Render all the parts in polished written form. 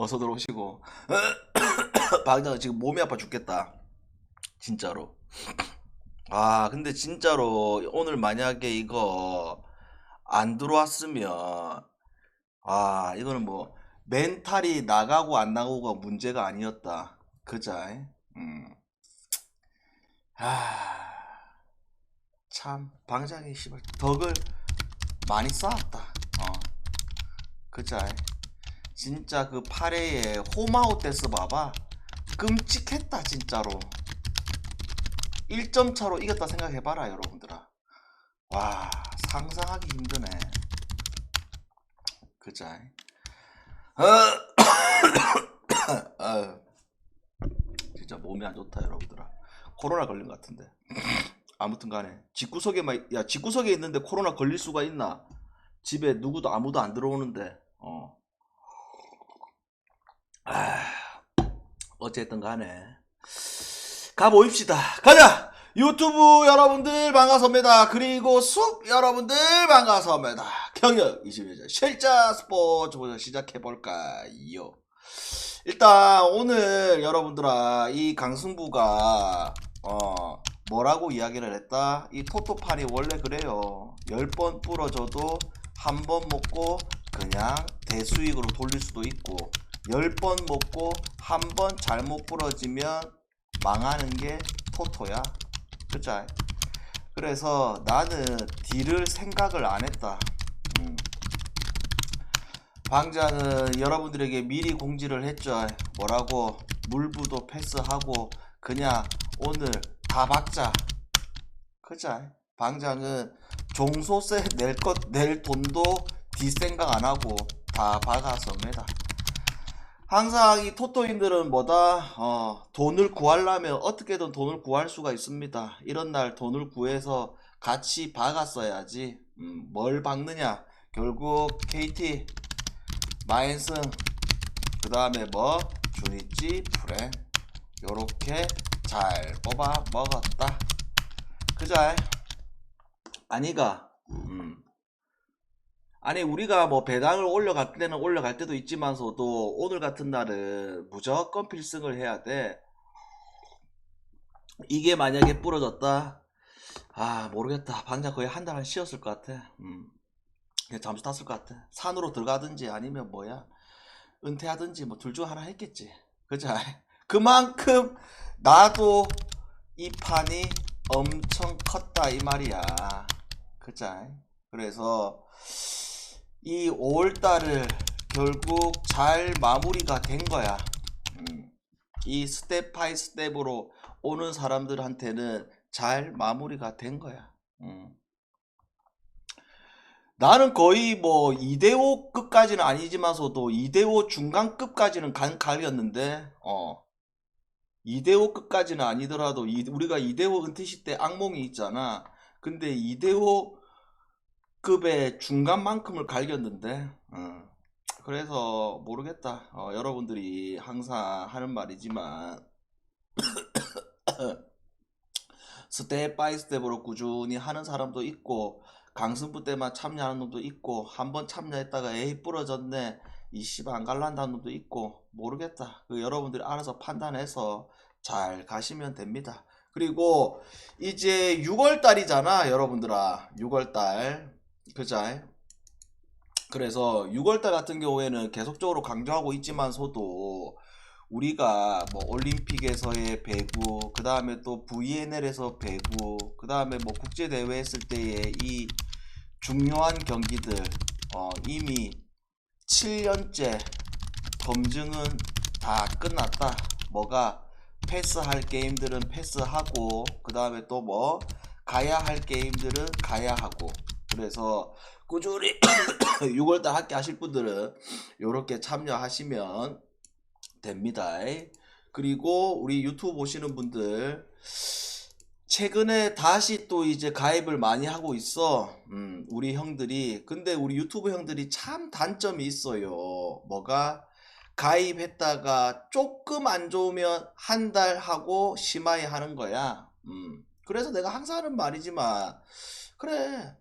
어서 들어오시고. 방장은 지금 몸이 아파 죽겠다. 진짜로. 아, 근데 진짜로 오늘 만약에 이거 안 들어왔으면, 아, 이거는 뭐 멘탈이 나가고 안 나가고가 문제가 아니었다. 그자? 음. 아, 참 방장이 씨발 덕을 많이 쌓았다. 어, 그자? 진짜 그 8회에 홈아웃 됐어 봐봐. 끔찍했다 진짜로. 1점 차로 이겼다 생각해봐라 여러분들아. 와, 상상하기 힘드네. 그자? 어, 어, 진짜 몸이 안 좋다 여러분들아. 코로나 걸린 것 같은데. 아무튼 간에 집구석에만, 야, 집구석에 있는데 코로나 걸릴 수가 있나? 집에 누구도 아무도 안 들어오는데. 아, 어쨌든 간에 가보입시다. 가자. 유튜브 여러분들 반갑습니다. 그리고 숲 여러분들 반갑습니다. 경력 21년 실자 스포츠부터 시작해볼까요? 일단 오늘 여러분들아, 이 강승부가 뭐라고 이야기를 했다? 이 토토판이 원래 그래요. 10번 부러져도 한 번 먹고 그냥 대수익으로 돌릴 수도 있고, 10번 먹고 한 번 잘못 부러지면 망하는 게 토토야. 그쵸? 그래서 나는 딜을 생각을 안 했다. 방장은 여러분들에게 미리 공지를 했죠. 뭐라고? 물부도 패스하고 그냥 오늘 다 박자. 그죠? 방장은 종소세 낼 돈도 뒷생각 안 하고 다 박았습니다. 항상 이 토토인들은 뭐다? 돈을 구하려면 어떻게든 돈을 구할 수가 있습니다. 이런 날 돈을 구해서 같이 박았어야지. 뭘 박느냐? 결국 KT, 마인승, 그 다음에 뭐 주니찌, 프렌, 요렇게 잘 뽑아 먹었다. 그자? 아니가? 아니, 우리가 뭐 배당을 올려갈 때는 올려갈 때도 있지만서도 오늘 같은 날은 무조건 필승을 해야 돼. 이게 만약에 부러졌다? 아, 모르겠다. 방장 거의 한 달은 쉬었을 것 같아. 그냥 잠수 탔을 것 같아. 산으로 들어가든지 아니면 뭐야, 은퇴하든지 뭐 둘 중 하나 했겠지. 그자? 그만큼 나도 이 판이 엄청 컸다 이 말이야. 그자? 그래서 이 5월달을 결국 잘 마무리가 된 거야. 이 스텝 바이 스텝으로 오는 사람들한테는 잘 마무리가 된 거야. 나는 거의 뭐 2대5급까지는 아니지만서도 2대5 중간급까지는 갈렸는데, 2대5급까지는 아니더라도 우리가 2대5 은퇴시 때 악몽이 있잖아. 근데 2대5급의 중간만큼을 갈겼는데, 그래서 모르겠다. 여러분들이 항상 하는 말이지만 스텝 바이 스텝으로 꾸준히 하는 사람도 있고, 강승부 때만 참여하는 놈도 있고, 한번 참여했다가 에이 부러졌네 이 씨발 안 갈란다는 놈도 있고, 모르겠다. 그 여러분들이 알아서 판단해서 잘 가시면 됩니다. 그리고 이제 6월달이잖아 여러분들아. 6월달. 그자? 그래서 6월달 같은 경우에는 계속적으로 강조하고 있지만서도 우리가 뭐 올림픽에서의 배구, 그 다음에 또 VNL에서 배구, 그 다음에 뭐 국제대회 했을 때의 이 중요한 경기들, 이미 7년째 검증은 다 끝났다. 뭐가 패스할 게임들은 패스하고, 그 다음에 또 뭐 가야 할 게임들은 가야 하고. 그래서 꾸준히 6월달 함께 하실 분들은 이렇게 참여하시면 됩니다. 그리고 우리 유튜브 보시는 분들, 최근에 다시 또 이제 가입을 많이 하고 있어. 우리 형들이. 근데 우리 유튜브 형들이 참 단점이 있어요. 뭐가? 가입했다가 조금 안 좋으면 한 달 하고 심하게 하는 거야. 그래서 내가 항상 하는 말이지만, 그래,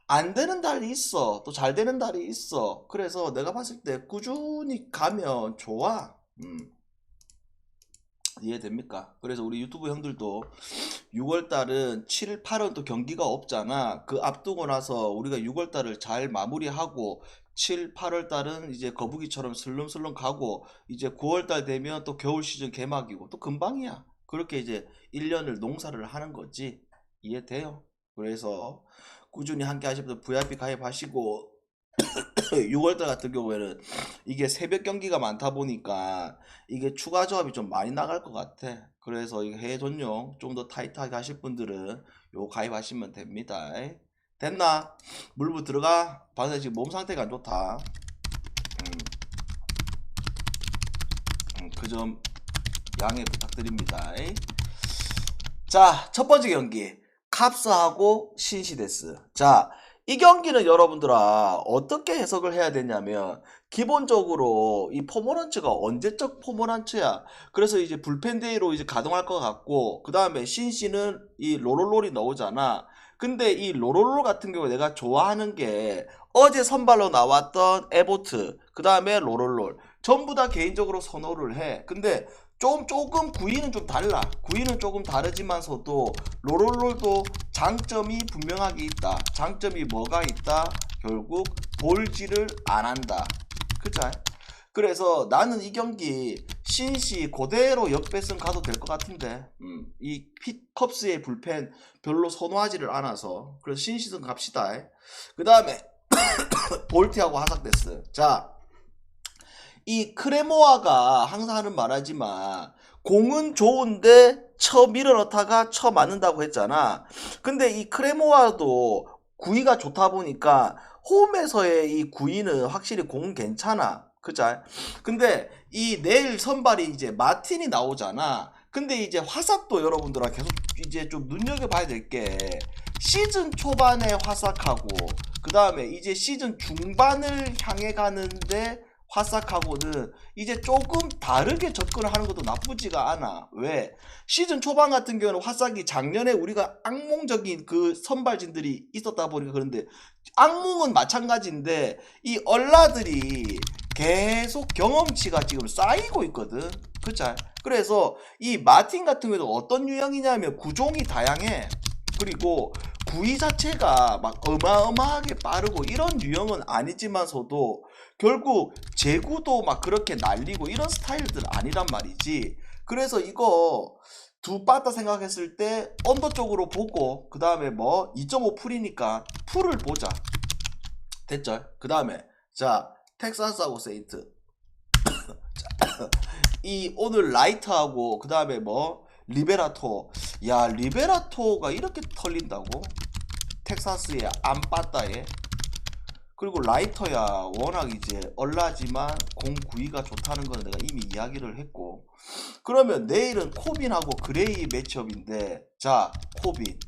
안 되는 달이 있어. 또 잘 되는 달이 있어. 그래서 내가 봤을 때 꾸준히 가면 좋아. 이해됩니까? 그래서 우리 유튜브 형들도 6월달은 7, 8은 또 경기가 없잖아. 그 앞두고 나서 우리가 6월달을 잘 마무리하고 7, 8월달은 이제 거북이처럼 슬렁슬렁 가고 이제 9월달 되면 또 겨울 시즌 개막이고 또 금방이야. 그렇게 이제 1년을 농사를 하는 거지. 이해돼요? 그래서 꾸준히 함께 하실 분들 VIP 가입하시고 6월달 같은 경우에는 이게 새벽 경기가 많다 보니까 이게 추가 조합이 좀 많이 나갈 것 같아. 그래서 이거 해외 전용 좀 더 타이트하게 하실 분들은 요 가입하시면 됩니다. 됐나? 물부 들어가? 반대 지금 몸 상태가 안 좋다. 그 점 양해 부탁드립니다. 자, 첫 번째 경기 캅스하고 신시데스. 자, 이 경기는 여러분들아 어떻게 해석을 해야 되냐면 기본적으로 이 포모런츠가 언제적 포모런츠야. 그래서 이제 불펜데이로 이제 가동할 것 같고 그 다음에 신시는 이 로롤롤이 나오잖아. 근데 이 로롤롤 같은 경우에 내가 좋아하는 게 어제 선발로 나왔던 에보트 그 다음에 로롤롤 전부 다 개인적으로 선호를 해. 근데 조금 구위는 좀 달라. 구위는 조금 다르지만서도 로롤롤도 장점이 분명하게 있다. 장점이 뭐가 있다? 결국 볼질을 안 한다. 그쵸? 그래서 나는 이 경기 신시 그대로 역배승 가도 될 것 같은데 이 컵스의 불펜 별로 선호하지를 않아서 그래서 신시승 갑시다. 그 다음에 볼트하고 하삭데스. 자, 이 크레모아가 항상 하는 말하지만 공은 좋은데 쳐 밀어넣다가 쳐 맞는다고 했잖아. 근데 이 크레모아도 구위가 좋다 보니까 홈에서의 이 구위는 확실히 공은 괜찮아. 그죠? 근데 이 내일 선발이 이제 마틴이 나오잖아. 근데 이제 화삭도 여러분들아 계속 이제 좀 눈여겨봐야 될 게 시즌 초반에 화삭하고 그 다음에 이제 시즌 중반을 향해 가는데 화삭하고는 이제 조금 다르게 접근을 하는 것도 나쁘지가 않아. 왜? 시즌 초반 같은 경우는 화삭이 작년에 우리가 악몽적인 그 선발진들이 있었다 보니까 그런데 악몽은 마찬가지인데 이 얼라들이 계속 경험치가 지금 쌓이고 있거든. 그쵸? 그래서 이 마틴 같은 경우도 어떤 유형이냐면 구종이 다양해. 그리고 구위 자체가 막 어마어마하게 빠르고 이런 유형은 아니지만서도 결국 제구도 막 그렇게 날리고 이런 스타일들 아니란 말이지. 그래서 이거 두 빠따 생각했을 때 언더 쪽으로 보고 그 다음에 뭐 2.5 풀이니까 풀을 보자. 됐죠? 그 다음에 자 텍사스하고 세인트 이 오늘 라이트하고 그 다음에 뭐 리베라토. 야 리베라토가 이렇게 털린다고? 텍사스의 안빠따에. 그리고 라이터야 워낙 이제 얼라지만 공 구위가 좋다는 거는 내가 이미 이야기를 했고. 그러면 내일은 코빈하고 그레이 매치업인데 자 코빈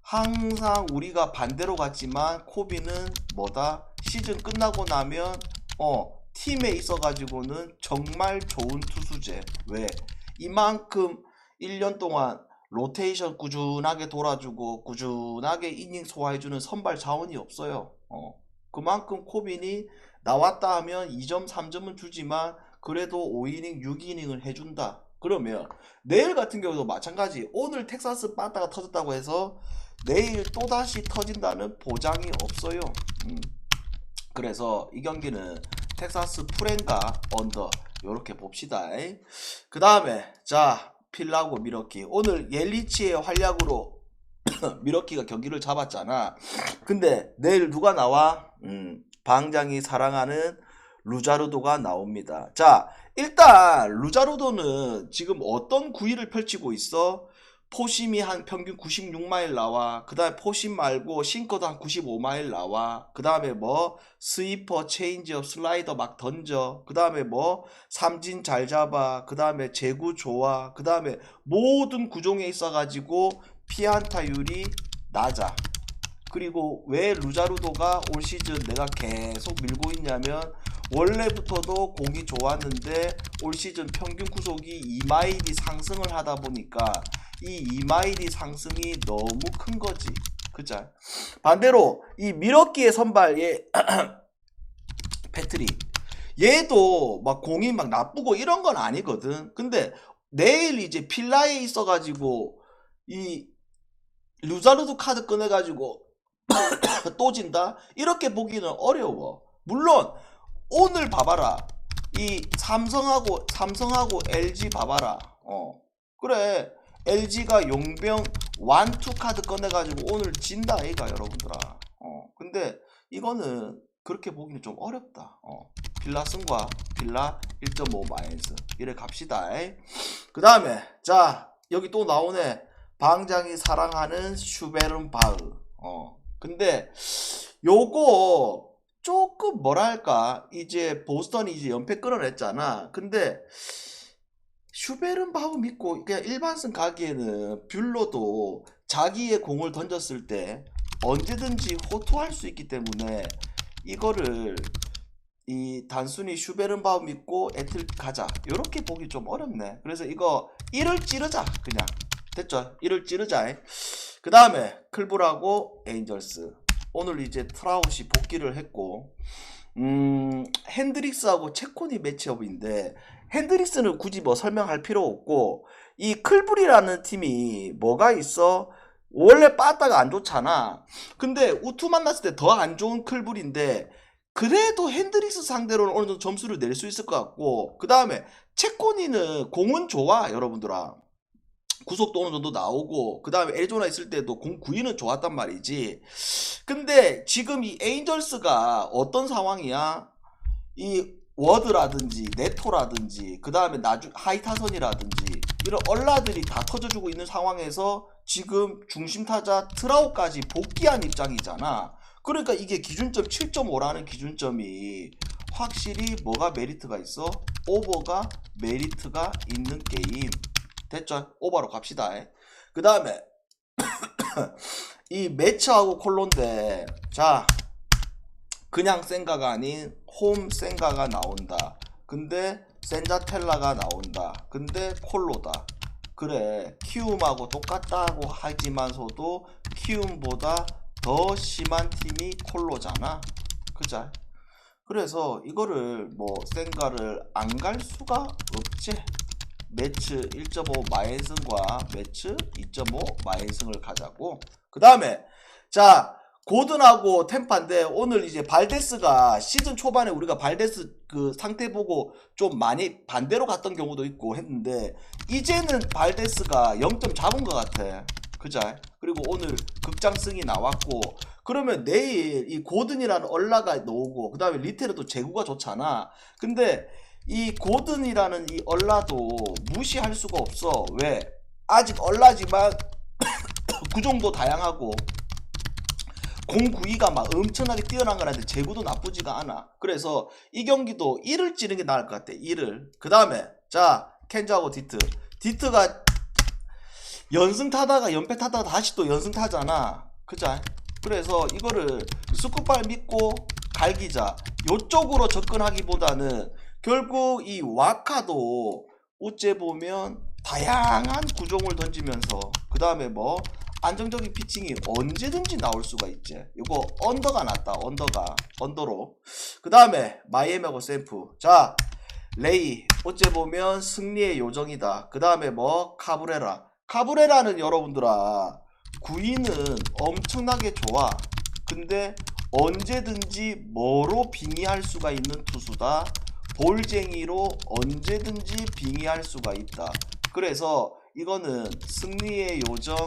항상 우리가 반대로 갔지만 코빈은 뭐다? 시즌 끝나고 나면 팀에 있어가지고는 정말 좋은 투수제. 왜? 이만큼 1년 동안 로테이션 꾸준하게 돌아주고 꾸준하게 이닝 소화해주는 선발 자원이 없어요. 그만큼 코빈이 나왔다 하면 2점 3점은 주지만 그래도 5이닝 6이닝을 해준다. 그러면 내일 같은 경우도 마찬가지. 오늘 텍사스 빠따가 터졌다고 해서 내일 또다시 터진다는 보장이 없어요. 그래서 이 경기는 텍사스 프렌가 언더 요렇게 봅시다. 그 다음에 자 필라고 미러키 오늘 옐리치의 활약으로 미러키가 경기를 잡았잖아. 근데 내일 누가 나와? 방장이 사랑하는 루자르도가 나옵니다. 자 일단 루자르도는 지금 어떤 구위를 펼치고 있어? 포심이 한 평균 96마일 나와. 그 다음에 포심 말고 싱커도 한 95마일 나와. 그 다음에 뭐 스위퍼, 체인지업, 슬라이더 막 던져. 그 다음에 뭐 삼진 잘 잡아. 그 다음에 제구 좋아. 그 다음에 모든 구종에 있어가지고 피안타율이 낮아. 그리고 왜 루자르도가 올 시즌 내가 계속 밀고 있냐면 원래부터도 공이 좋았는데 올 시즌 평균 구속이 2마일이 상승을 하다 보니까 이 2마일이 상승이 너무 큰 거지. 그죠? 반대로 이 미러키의 선발의 패트릭, 얘도 막 공이 막 나쁘고 이런 건 아니거든. 근데 내일 이제 필라에 있어가지고 이 루자르도 카드 꺼내가지고 또 진다? 이렇게 보기는 어려워. 물론 오늘 봐봐라. 이 삼성하고 LG 봐봐라. 그래. LG가 용병 1, 2 카드 꺼내가지고 오늘 진다 아이가 여러분들아. 근데 이거는 그렇게 보기는 좀 어렵다. 빌라 승과 빌라 1.5 마이너스 이래 갑시다. 그 다음에 자 여기 또 나오네. 방장이 사랑하는 슈베른바흐. 근데 요거 조금 뭐랄까 이제 보스턴이 이제 연패 끌어냈잖아. 근데 슈베른바흐 믿고 그냥 일반승 가기에는 뷰러도 자기의 공을 던졌을 때 언제든지 호투할 수 있기 때문에 이거를 이 단순히 슈베른바흐 믿고 애틀 가자 요렇게 보기 좀 어렵네. 그래서 이거 1을 찌르자 그냥. 됐죠? 1을 찌르자. 그 다음에 클브라고 에인절스. 오늘 이제 트라웃이 복귀를 했고 핸드릭스하고 체코니 매치업인데 핸드릭스는 굳이 뭐 설명할 필요 없고 이 클브리라는 팀이 뭐가 있어? 원래 빠따가 안 좋잖아. 근데 우투 만났을 때 더 안 좋은 클브리인데 그래도 핸드릭스 상대로는 어느 정도 점수를 낼 수 있을 것 같고 그 다음에 체코니는 공은 좋아 여러분들아. 구속도 어느 정도 나오고 그 다음에 애리조나 있을 때도 공 구위는 좋았단 말이지. 근데 지금 이 에인절스가 어떤 상황이야? 이 워드라든지 네토라든지 그 다음에 하이타선이라든지 이런 얼라들이 다 터져주고 있는 상황에서 지금 중심타자 트라우까지 복귀한 입장이잖아. 그러니까 이게 기준점 7.5라는 기준점이 확실히 뭐가 메리트가 있어? 오버가 메리트가 있는 게임. 됐죠? 오버로 갑시다. 그 다음에 이 매치하고 콜론데 자 그냥 센가가 아닌 홈 센가가 나온다. 근데 센자텔라가 나온다. 근데 콜로다. 그래 키움하고 똑같다고 하지만서도 키움보다 더 심한 팀이 콜로잖아. 그자? 그래서 이거를 뭐 센가를 안 갈 수가 없지. 매치 1.5 마이너스과 매치 2.5 마이너스를 가자고. 그 다음에 자 고든하고 템파인데 오늘 이제 발데스가 시즌 초반에 우리가 발데스 그 상태 보고 좀 많이 반대로 갔던 경우도 있고 했는데 이제는 발데스가 0점 잡은 것 같아. 그자? 그리고 오늘 극장승이 나왔고 그러면 내일 이 고든이라는 얼라가 나오고 그 다음에 리테르도 제구가 좋잖아. 근데 이 고든이라는 이 얼라도 무시할 수가 없어. 왜? 아직 얼라지만 구종도 다양하고 공구위가 막 엄청나게 뛰어난 거라는데 제구도 나쁘지가 않아. 그래서 이 경기도 1을 찌는 게 나을 것 같아. 1을. 그 다음에 자 켄자하고 디트가 연승 타다가 연패 타다가 다시 또 연승 타잖아. 그자? 그래서 이거를 스쿠발 믿고 갈기자. 요쪽으로 접근하기보다는 결국 이 와카도 어째 보면 다양한 구종을 던지면서 그 다음에 뭐 안정적인 피칭이 언제든지 나올 수가 있지. 이거 언더가 났다. 언더로. 그 다음에 마이애미하고 샘프. 자 레이 어째 보면 승리의 요정이다. 그 다음에 뭐 카브레라는 여러분들아 구위는 엄청나게 좋아. 근데 언제든지 뭐로 빙의할 수가 있는 투수다. 볼쟁이로 언제든지 빙의할 수가 있다. 그래서 이거는 승리의 요정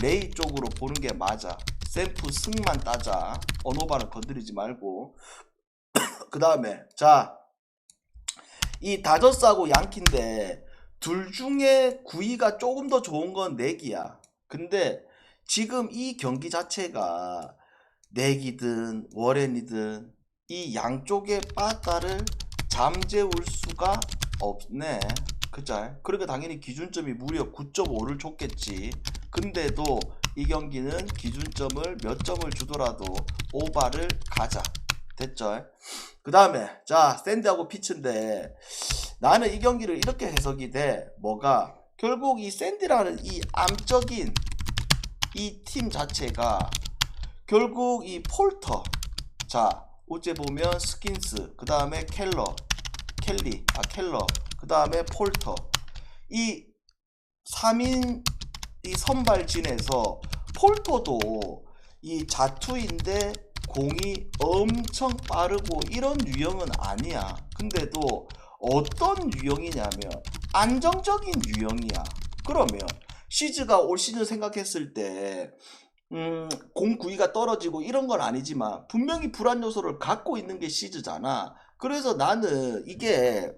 레이 쪽으로 보는 게 맞아. 샘프 승만 따자. 언어바는 건드리지 말고. 그 다음에 자 이 다저스하고 양키인데 둘 중에 구위가 조금 더 좋은 건 내기야. 근데 지금 이 경기 자체가 내기든 워렌이든 이 양쪽의 빠따를 잠재울 수가 없네. 그자? 그러니까 당연히 기준점이 무려 9.5를 줬겠지. 근데도 이 경기는 기준점을 몇 점을 주더라도 오바를 가자. 됐죠? 그 다음에 자 샌드하고 피츠인데 나는 이 경기를 이렇게 해석이 돼. 뭐가? 결국 이 샌디라는 이 암적인 이 팀 자체가 결국 이 폴터, 자 어째 보면 스킨스, 그 다음에 켈러, 켈러, 그 다음에 폴터, 이 3인 이 선발진에서 폴터도 이 자투인데 공이 엄청 빠르고 이런 유형은 아니야. 근데도 어떤 유형이냐면 안정적인 유형이야. 그러면 시즈가 올 시즌 생각했을 때 공 구위가 떨어지고 이런 건 아니지만 분명히 불안 요소를 갖고 있는 게 시즈잖아. 그래서 나는 이게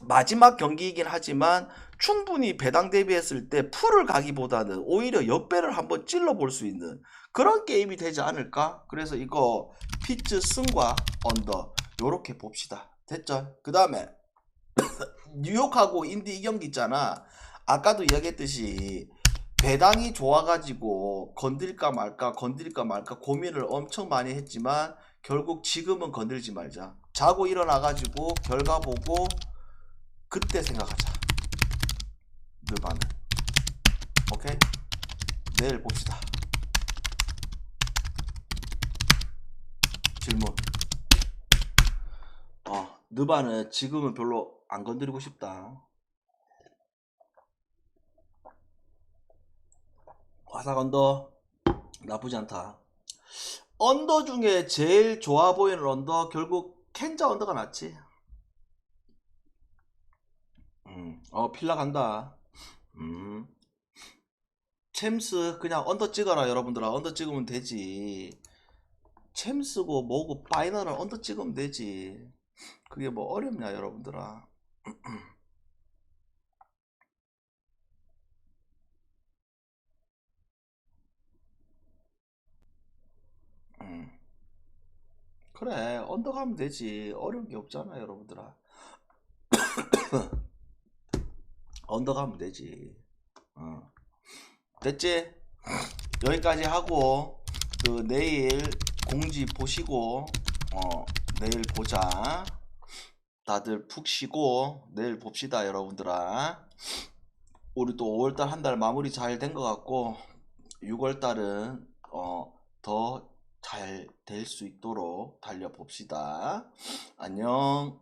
마지막 경기이긴 하지만 충분히 배당 대비했을 때 풀을 가기보다는 오히려 역배를 한번 찔러볼 수 있는 그런 게임이 되지 않을까? 그래서 이거 피츠 승과 언더 요렇게 봅시다. 됐죠? 그 다음에 뉴욕하고 인디 이 경기 있잖아. 아까도 이야기했듯이 배당이 좋아가지고 건들까 말까 고민을 엄청 많이 했지만 결국 지금은 건들지 말자. 자고 일어나가지고 결과 보고 그때 생각하자. 느바는. 오케이? 내일 봅시다. 질문. 느바는 지금은 별로 안 건드리고 싶다. 화삭 언더 나쁘지 않다. 언더 중에 제일 좋아 보이는 언더 결국 켄자 언더가 낫지. 필라 간다. 챔스 그냥 언더 찍어라 여러분들아. 언더 찍으면 되지. 챔스고 뭐고 파이널은 언더 찍으면 되지. 그게 뭐 어렵냐 여러분들아. 그래 언더 가면 되지. 어려운 게 없잖아 여러분들아. 언더 가면 되지. 됐지? 여기까지 하고 그 내일 공지 보시고 내일 보자. 다들 푹 쉬고 내일 봅시다 여러분들아. 우리 또 5월달 한 달 마무리 잘 된 것 같고 6월달은 더 잘 될 수 있도록 달려봅시다. 안녕.